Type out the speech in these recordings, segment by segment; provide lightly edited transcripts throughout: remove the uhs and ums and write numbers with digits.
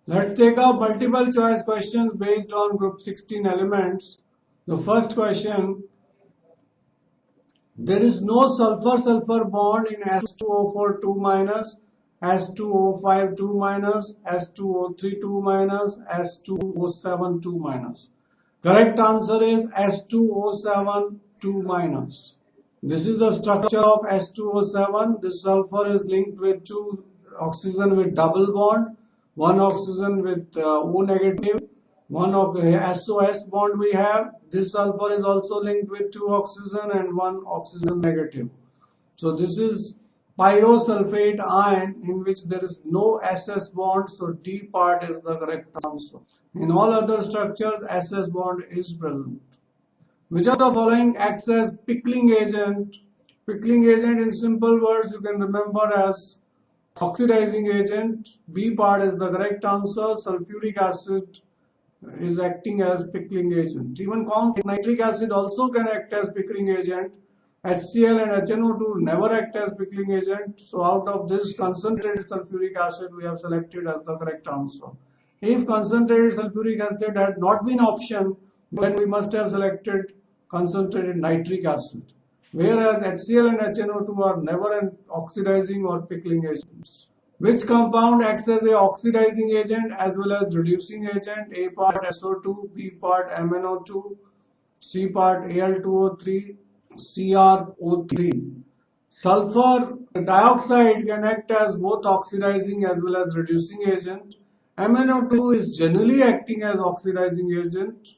Let's take up multiple choice questions based on group 16 elements. The first question, there is no sulfur-sulfur bond in S2O4 2 minus, S2O5 2 minus, S2O3 2 minus, S2O7 2 minus. Correct answer is S2O7 2 minus. This is the structure of S2O7. This sulfur is linked with two oxygen with double bond, one oxygen with O negative, one of the SOS bond we have. This sulfur is also linked with two oxygen and one oxygen negative. So this is pyrosulfate ion in which there is no SS bond. So D part is the correct answer. In all other structures, SS bond is present. Which of the following acts as pickling agent? Pickling agent in simple words you can remember as oxidizing agent. B part is the correct answer. Sulfuric acid is acting as pickling agent. Even nitric acid also can act as pickling agent. HCl and HNO2 never act as pickling agent. So out of this, concentrated sulfuric acid we have selected as the correct answer. If concentrated sulfuric acid had not been option, then we must have selected concentrated nitric acid. Whereas HCl and HNO2 are never an oxidizing or pickling agents. Which compound acts as a oxidizing agent as well as reducing agent? A part SO2, B part MnO2, C part Al2O3, CrO3. Sulfur dioxide can act as both oxidizing as well as reducing agent. MnO2 is generally acting as oxidizing agent.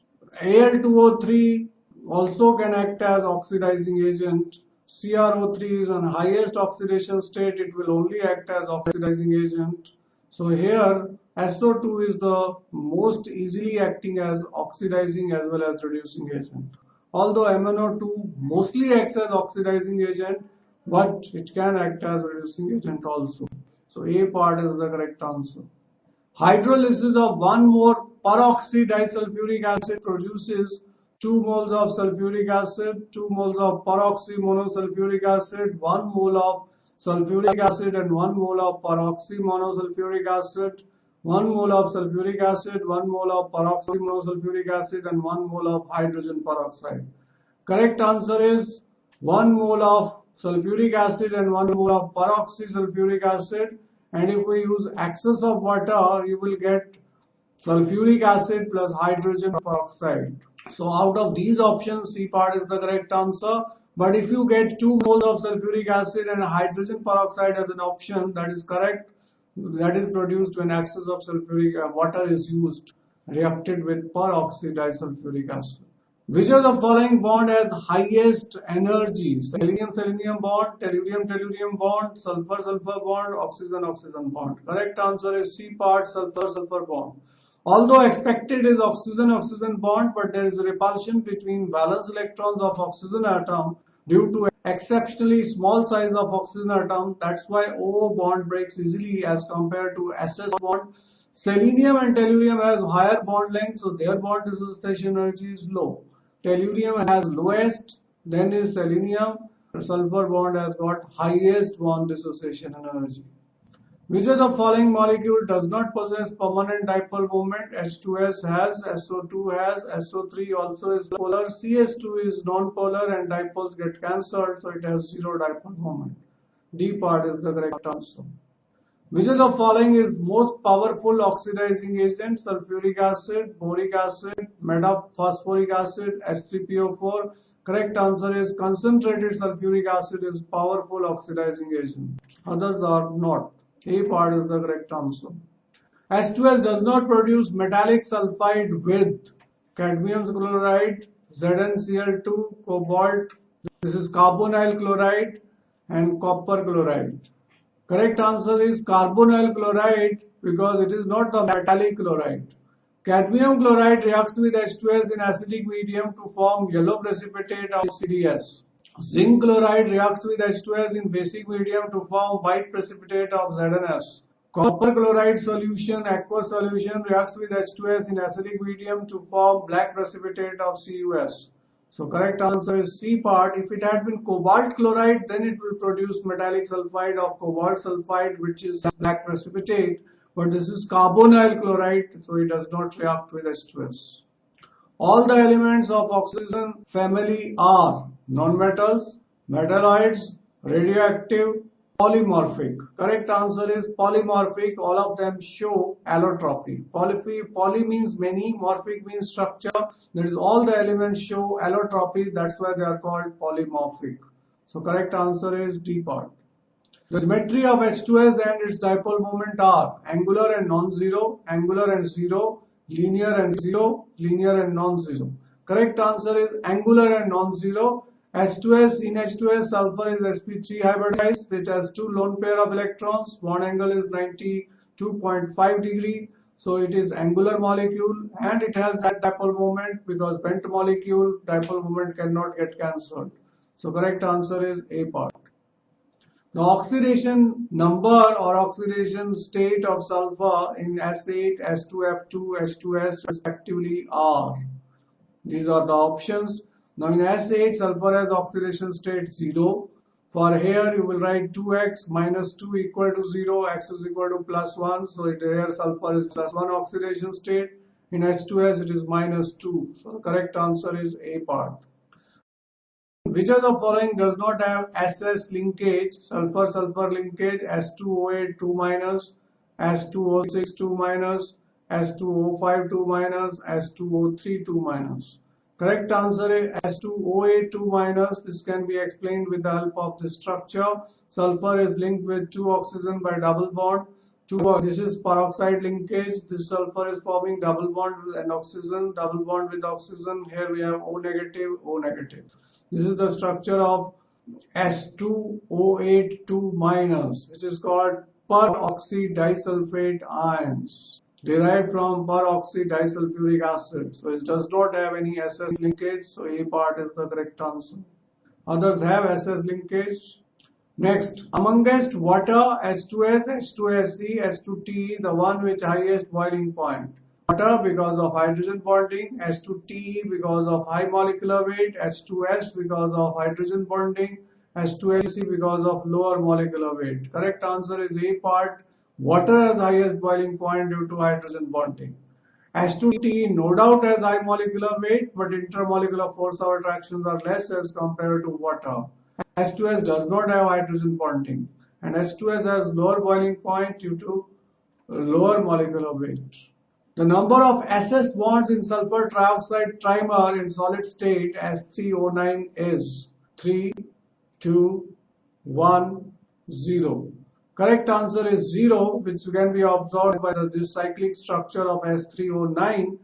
Al2O3 also can act as oxidizing agent. CrO3 is on highest oxidation state, it will only act as oxidizing agent. So here SO2 is the most easily acting as oxidizing as well as reducing agent. Although MnO2 mostly acts as oxidizing agent, but it can act as reducing agent also. So A part is the correct answer. Hydrolysis of 1 more peroxydisulphuric acid produces 2 moles of sulfuric acid, 2 moles of peroxymonosulfuric acid, 1 mole of sulfuric acid and 1 mole of peroxymonosulfuric acid, 1 mole of sulfuric acid, 1 mole of peroxymonosulfuric acid and 1 mole of hydrogen peroxide. Correct answer is 1 mole of sulfuric acid and 1 mole of peroxysulfuric acid, and if we use excess of water you will get sulfuric acid plus hydrogen peroxide. So out of these options, C part is the correct answer. But if you get 2 moles of sulfuric acid and hydrogen peroxide as an option, that is correct. That is produced when excess of sulfuric water is used, reacted with peroxydisulphuric acid. Which of the following bond has highest energy? Selenium-selenium bond, tellurium-tellurium bond, sulfur-sulfur bond, oxygen-oxygen bond. Correct answer is C part, sulfur-sulfur bond. Although expected is oxygen-oxygen bond, but there is a repulsion between valence electrons of oxygen atom due to exceptionally small size of oxygen atom. That's why O bond breaks easily as compared to SS bond. Selenium and tellurium has higher bond length, so their bond dissociation energy is low. Tellurium has lowest, then is selenium. Sulfur bond has got highest bond dissociation energy. Which of the following molecule does not possess permanent dipole moment? H2S has, SO2 has, SO3 also is polar, CH2 is non-polar and dipoles get cancelled, so it has zero dipole moment. D part is the correct answer. Which of the following is most powerful oxidizing agent? Sulfuric acid, boric acid, metaphosphoric acid, H3PO4. Correct answer is concentrated sulfuric acid is powerful oxidizing agent. Others are not. A part is the correct answer. H2S does not produce metallic sulfide with cadmium chloride, ZnCl2, cobalt, this is carbonyl chloride and copper chloride. Correct answer is carbonyl chloride because it is not the metallic chloride. Cadmium chloride reacts with H2S in acidic medium to form yellow precipitate of CDS. Zinc chloride reacts with H2S in basic medium to form white precipitate of ZnS. Copper chloride solution, aqueous solution, reacts with H2S in acidic medium to form black precipitate of CuS. So correct answer is C part. If it had been cobalt chloride, then it will produce metallic sulfide of cobalt sulfide, which is black precipitate. but this is carbonyl chloride, so it does not react with H2S. All the elements of oxygen family are nonmetals, metalloids, radioactive, polymorphic. Correct answer is polymorphic. All of them show allotropy. Poly means many, morphic means structure. That is, all the elements show allotropy. That's why they are called polymorphic. So correct answer is D part. The symmetry of H2S and its dipole moment are angular and non-zero, angular and zero, linear and zero, linear and non-zero. Correct answer is angular and non-zero. H2S, in H2S, sulfur is sp3 hybridized, which has two lone pair of electrons. Bond angle is 92.5 degree. So it is angular molecule and it has that dipole moment, because bent molecule dipole moment cannot get cancelled. So correct answer is A part. The oxidation number or oxidation state of sulfur in S8, S2F2, H2S respectively are. These are the options. Now in S8, sulfur has oxidation state 0. For here you will write 2x minus 2 equal to 0, x is equal to plus 1. So here sulfur is plus 1 oxidation state. In H2S it is minus 2. So the correct answer is A part. Which of the following does not have SS linkage, sulfur-sulfur linkage, S2O8 2 minus, S2O6 2 minus, S2O5 2 minus, S2O3 2 minus. Correct answer is S2O8 2 minus. This can be explained with the help of the structure. Sulfur is linked with two oxygen by double bond. This is peroxide linkage. This sulfur is forming double bond with an oxygen, double bond with oxygen. Here we have O negative, O negative. This is the structure of S2O8 2 minus, which is called peroxydisulfate ions, derived from peroxydisulphuric acid. So it does not have any SS linkage. So A part is the correct answer. Others have SS linkage. Next, amongst water, H2S, H2SC, H2TE, the one with highest boiling point. Water because of hydrogen bonding, H2TE because of high molecular weight, H2S because of hydrogen bonding, H2SC because of lower molecular weight. Correct answer is A part. Water has highest boiling point due to hydrogen bonding. H2TE no doubt has high molecular weight, but intermolecular force of attractions are less as compared to water. H2S does not have hydrogen bonding, and H2S has lower boiling point due to lower molecular weight. The number of SS bonds in sulfur trioxide trimer in solid state S3O9 is 3, 2, 1, 0. Correct answer is 0, which can be observed by this cyclic structure of S3O9.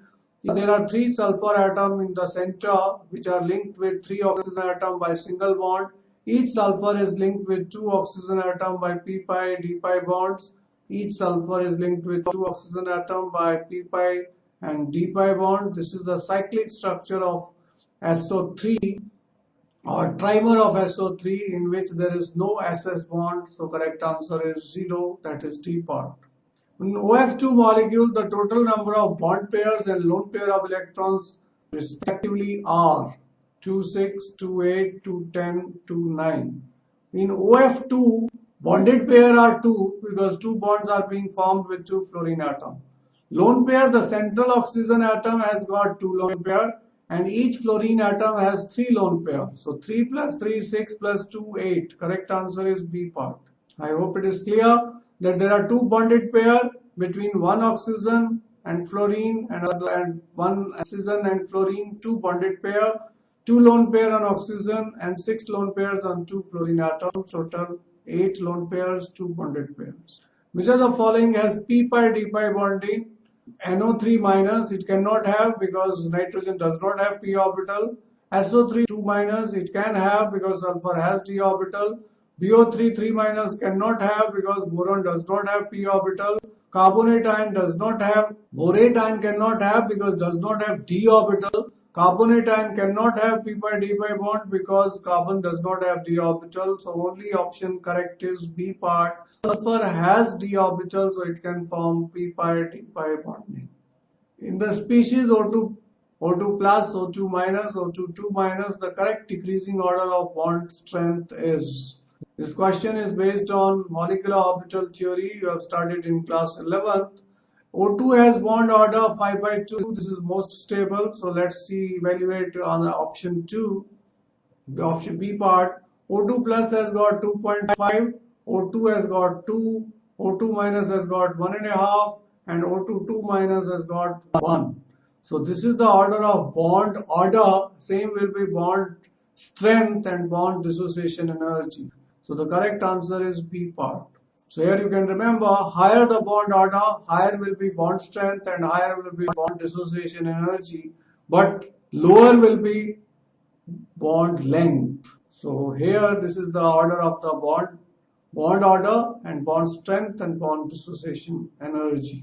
There are 3 sulfur atoms in the center which are linked with 3 oxygen atoms by single bond. Each sulfur is linked with 2 oxygen atoms by p-pi, d-pi bonds. Each sulfur is linked with 2 oxygen atoms by p-pi and d-pi bond. This is the cyclic structure of SO3 or trimer of SO3, in which there is no SS bond. So correct answer is 0, that is D part. In OF2 molecule, the total number of bond pairs and lone pair of electrons respectively are 2, 6, 2, 8, 2, 10, 2, 9. In OF2, bonded pair are 2 because 2 bonds are being formed with 2 fluorine atoms. Lone pair, the central oxygen atom has got 2 lone pair and each fluorine atom has 3 lone pairs. So 3 plus 3, 6 plus 2, 8. Correct answer is B part. I hope it is clear that there are 2 bonded pair between 1 oxygen and fluorine and 1 oxygen and fluorine, 2 bonded pair, 2 lone pair on oxygen and 6 lone pairs on 2 fluorine atoms. Total 8 lone pairs, 2 bonded pairs. Which of the following has p-pi d-pi bonding? NO3 minus, it cannot have because nitrogen does not have p orbital. SO3 2 minus, it can have because sulfur has d orbital. BO3 3 minus cannot have because boron does not have p orbital. Carbonate ion does not have, borate ion cannot have because does not have d orbital. Carbonate ion cannot have p-pi d-pi bond because carbon does not have d orbital. So only option correct is B part. Sulfur has d orbital, so it can form p-pi d-pi bonding. In the species O2 plus, O2 minus, O2 2 minus, the correct decreasing order of bond strength is This question is based on molecular orbital theory. You have studied in class 11th. O2 has bond order 5/2. This is most stable. So let's see, evaluate on the option 2. The option B part. O2 plus has got 2.5. O2 has got 2. O2 minus has got 1.5. And O2 2 minus has got 1. So this is the order of bond order. Same will be bond strength and bond dissociation energy. So the correct answer is B part. So here you can remember, higher the bond order, higher will be bond strength and higher will be bond dissociation energy, but lower will be bond length. So here this is the order of the bond order and bond strength and bond dissociation energy.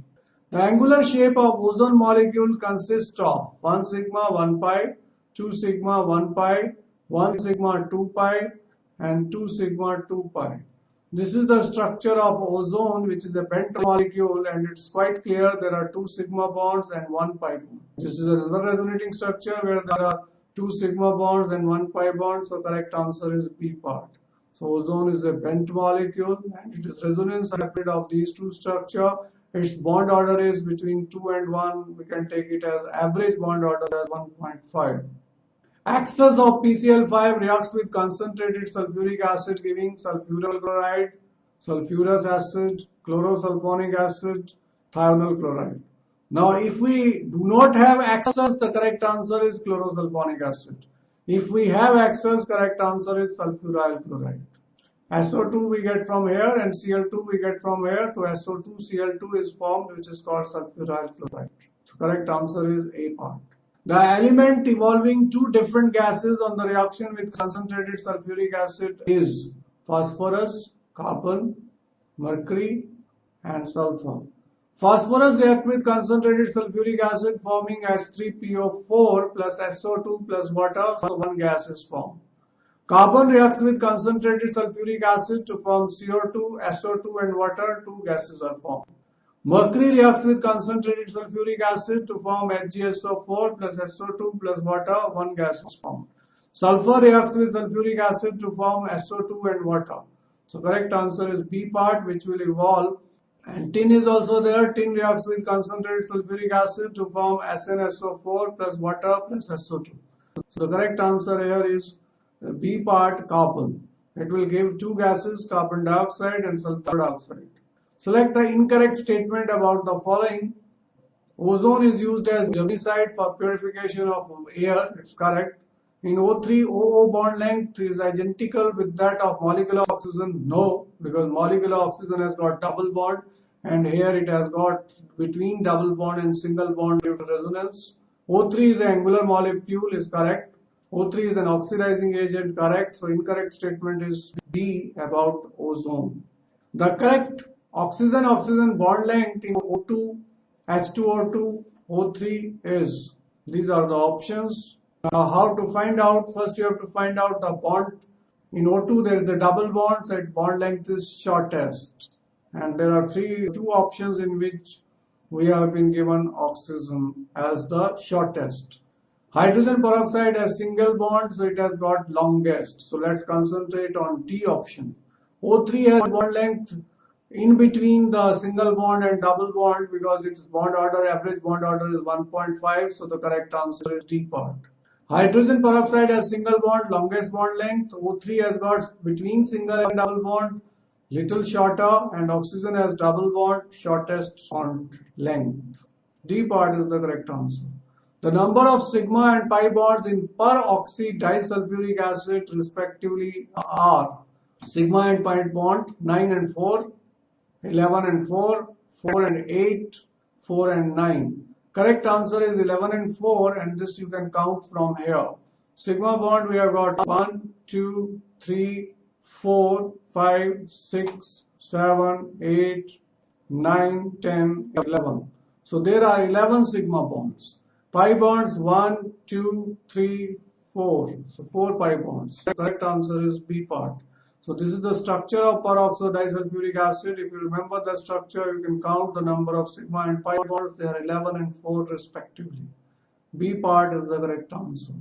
The angular shape of ozone molecule consists of 1 sigma 1 pi, 2 sigma 1 pi, 1 sigma 2 pi and 2 sigma 2 pi. This is the structure of ozone, which is a bent molecule, and it's quite clear there are 2 sigma bonds and 1 pi bond. This is another resonating structure where there are 2 sigma bonds and 1 pi bond, so correct answer is B part. So ozone is a bent molecule and it is resonance hybrid of these two structures. Its bond order is between 2 and 1. We can take it as average bond order as 1.5. Excess of PCl5 reacts with concentrated sulfuric acid giving sulfuryl chloride, sulfurous acid, chlorosulfonic acid, thionyl chloride. Now if we do not have excess, the correct answer is chlorosulfonic acid. If we have excess, correct answer is sulfuryl chloride. SO2 we get from here and Cl2 we get from here. To SO2, Cl2 is formed, which is called sulfuryl chloride. So correct answer is A part. The element involving two different gases on the reaction with concentrated sulfuric acid is phosphorus, carbon, mercury and sulfur. Phosphorus reacts with concentrated sulfuric acid forming as 3PO4 plus SO2 plus water, so one gas is formed. Carbon reacts with concentrated sulfuric acid to form CO2, SO2 and water, two gases are formed. Mercury reacts with concentrated sulfuric acid to form HgSO4 plus SO2 plus water, one gas is formed. Sulfur reacts with sulfuric acid to form SO2 and water. So correct answer is B part, which will evolve. And tin is also there. Tin reacts with concentrated sulfuric acid to form SnSO4 plus water plus SO2. So the correct answer here is B part, carbon. It will give two gases, carbon dioxide and sulfur dioxide. Select the incorrect statement about the following. Ozone is used as germicide for purification of air. It's correct. In O3, OO bond length is identical with that of molecular oxygen. No, because molecular oxygen has got double bond and here it has got between double bond and single bond due to resonance. O3 is an angular molecule, is correct. O3 is an oxidizing agent, correct. So incorrect statement is D about ozone. The correct oxygen-oxygen bond length in O2, H2O2, O3 is. These are the options. Now how to find out? First you have to find out the bond. In O2 there is a double bond, so its bond length is shortest. And there are two options in which we have been given oxygen as the shortest. Hydrogen peroxide has single bond, so it has got longest. So let's concentrate on D option. O3 has bond length in between the single bond and double bond because its bond order, average bond order is 1.5. So the correct answer is D part. Hydrogen peroxide has single bond, longest bond length. O3 has got between single and double bond, little shorter, and oxygen has double bond, shortest bond length. D part is the correct answer. The number of sigma and pi bonds in peroxydisulphuric acid respectively are sigma and pi bond 9 and 4, 11 and 4, 4 and 8, 4 and 9. Correct answer is 11 and 4 and this you can count from here. Sigma bond we have got 1, 2, 3, 4, 5, 6, 7, 8, 9, 10, 11. So there are 11 sigma bonds. Pi bonds 1, 2, 3, 4. So 4 pi bonds. The correct answer is B part. So this is the structure of peroxydisulphuric acid. If you remember the structure, you can count the number of sigma and pi bonds. They are 11 and 4 respectively. B part is the correct answer.